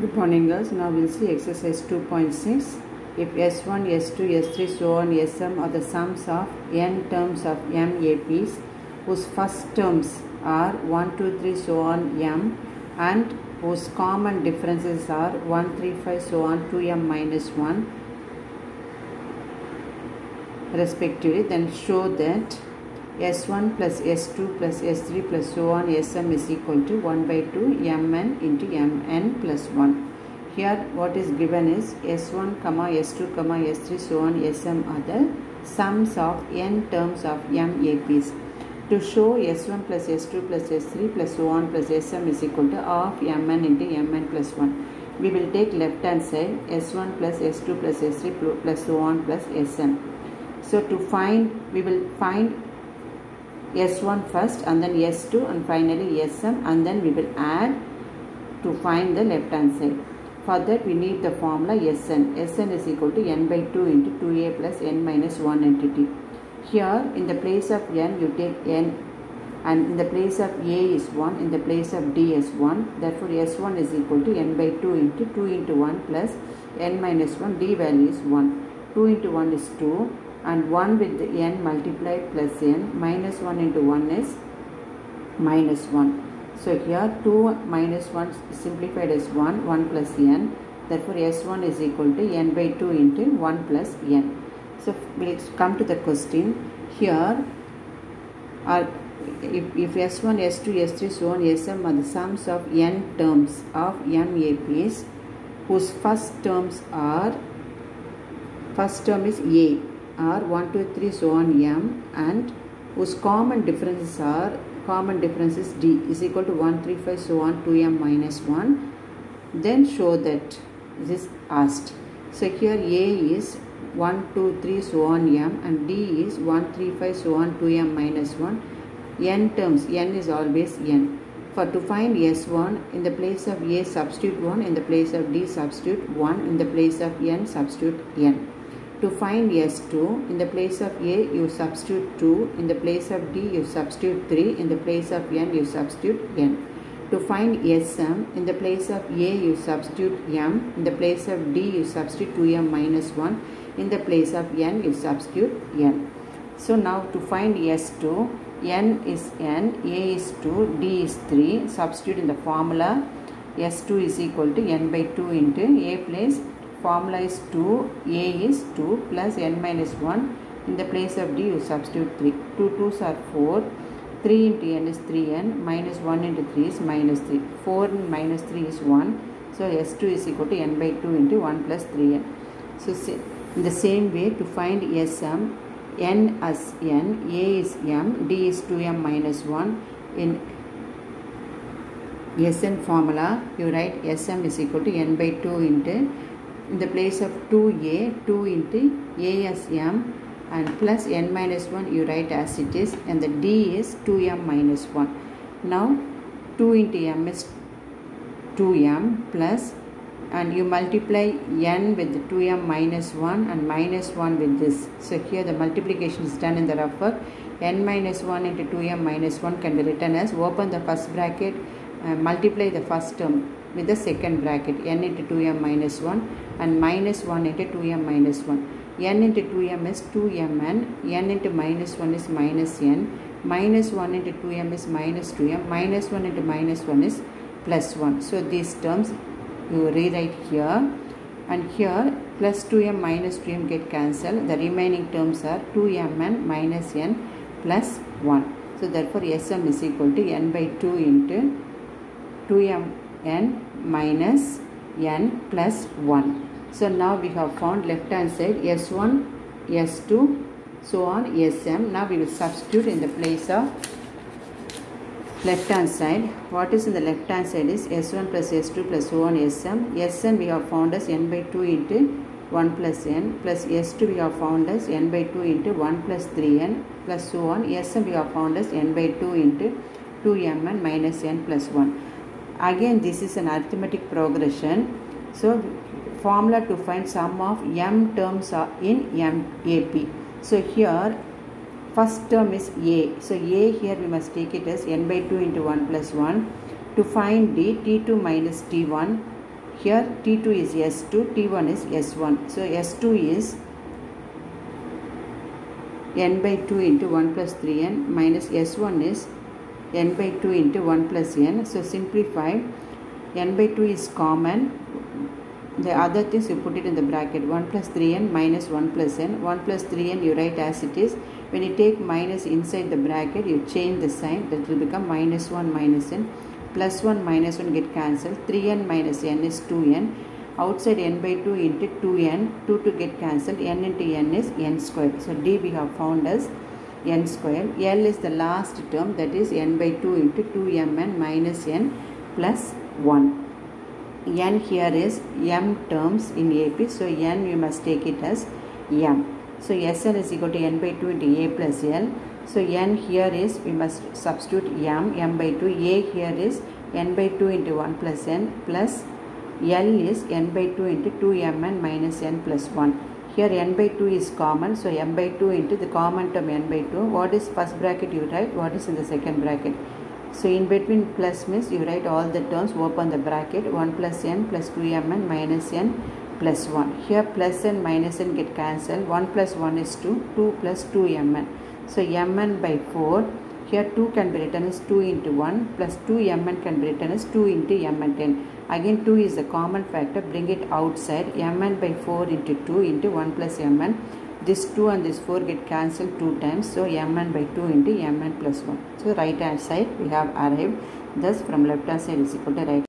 Good morning girls. Now we'll see exercise 2.6. If S1, S2, S3, so on, Sm are the sums of n terms of MAPs whose first terms are 1, 2, 3, so on m and whose common differences are 1, 3, 5, so on 2m minus 1 respectively, then show that S1 plus S2 plus S3 plus so on Sm is equal to 1 by 2 mn into mn plus 1. Here what is given is S1, S2, S3 so on Sm are the sums of n terms of MAPs. To show S1 plus S2 plus S3 plus so on plus Sm is equal to of mn into mn plus 1. We will take left hand side S1 plus S2 plus S3 plus so on plus Sm. So to find, we will find S1 first and then S2 and finally Sm, and then we will add to find the left hand side. For that we need the formula Sn. Sn is equal to n by 2 into 2a plus n minus 1 entity. Here in the place of n you take n, and in the place of a is 1, in the place of d is 1. Therefore S1 is equal to n by 2 into 2 into 1 plus n minus 1, d value is 1. 2 into 1 is 2. And 1 with the n multiplied plus n, minus 1 into 1 is minus 1. So here 2 minus 1 simplified as 1, 1 plus n. Therefore S1 is equal to n by 2 into 1 plus n. So we'll come to the question. Here if S1, S2, S3, so on, Sm are the sums of n terms of MAPs whose first term is A, are 1, 2, 3, so on m, and whose common differences d is equal to 1, 3, 5, so on 2m minus 1. Then show that this is asked. So here A is 1, 2, 3, so on m, and d is 1, 3, 5, so on 2m minus 1. N terms, n is always n. For to find S1, in the place of A substitute 1, in the place of D substitute 1, in the place of n substitute n. To find S2, in the place of A you substitute 2, in the place of D you substitute 3, in the place of n you substitute n. To find Sm, in the place of A you substitute m, in the place of D you substitute 2m minus 1, in the place of n you substitute n. So now to find S2, n is n, A is 2, D is 3, substitute in the formula. S2 is equal to n by 2 into A place. Formula is 2, A is 2 plus n minus 1. In the place of D you substitute 3. 2 2s are 4. 3 into n is 3n. Minus 1 into 3 is minus 3. 4 minus 3 is 1. So S2 is equal to n by 2 into 1 plus 3n. So in the same way to find Sm, n as n, A is m, D is 2m minus 1. In Sn formula you write Sm is equal to n by 2 into, in the place of 2a, 2 into a as m, and plus n minus 1 you write as it is, and the d is 2m minus 1. Now 2 into m is 2m plus, and you multiply n with 2m minus 1 and minus 1 with this. So here the multiplication is done in the rough work. N minus 1 into 2m minus 1 can be written as, open the first bracket, multiply the first term with the second bracket, n into 2m minus 1 and minus 1 into 2m minus 1. N into 2m is 2mn, n into minus 1 is minus n, minus 1 into 2m is minus 2m, minus 1 into minus 1 is plus 1. So these terms you rewrite here, and here plus 2m minus 2m get cancelled. The remaining terms are 2mn minus n plus 1. So therefore Sm is equal to n by 2 into 2mn minus n plus 1. So now we have found left hand side S1, S2, so on Sm. Now we will substitute in the place of left hand side. What is in the left hand side is S1 plus S2 plus so on Sm. Sn we have found as n by 2 into 1 plus n, plus S2 we have found as n by 2 into 1 plus 3n plus so on. Sm we have found as n by 2 into 2mn minus n plus 1. Again this is an arithmetic progression. So formula to find sum of m terms are in MAP. So here first term is A. So A here we must take it as n by 2 into 1 plus 1. To find D, T2 minus T1 Here T2 is S2, T1 is S1. So S2 is n by 2 into 1 plus 3n minus S1 is n by 2 into 1 plus n. So simplify, n by 2 is common. The other things you put it in the bracket. 1 plus 3n minus 1 plus n. 1 plus 3n you write as it is. When you take minus inside the bracket, you change the sign. That will become minus 1 minus n. Plus 1 minus 1 get cancelled. 3n minus n is 2n. Outside n by 2 into 2n. 2 to get cancelled. n into n is n square. So D we have found as n square. L is the last term, that is n by 2 into 2mn minus n plus 1. N here is m terms in AP, so n we must take it as m. So Sn is equal to n by 2 into a plus l. So n here is, we must substitute m by 2. A here is n by 2 into 1 plus n plus l is n by 2 into 2mn minus n plus 1. Here n by 2 is common, so m by 2 into the common term n by 2. What is first bracket you write, what is in the second bracket. So in between plus means you write all the terms, open the bracket, 1 plus n plus 2mn minus n plus 1. Here plus n minus n get cancelled, 1 plus 1 is 2, 2 plus 2mn. So mn by 4, here 2 can be written as 2 into 1 plus 2mn can be written as 2 into mn 10. Again 2 is the common factor, bring it outside, mn by 4 into 2 into 1 plus mn. This 2 and this 4 get cancelled 2 times, so mn by 2 into mn plus 1. So right hand side we have arrived. Thus from left hand side is equal to right.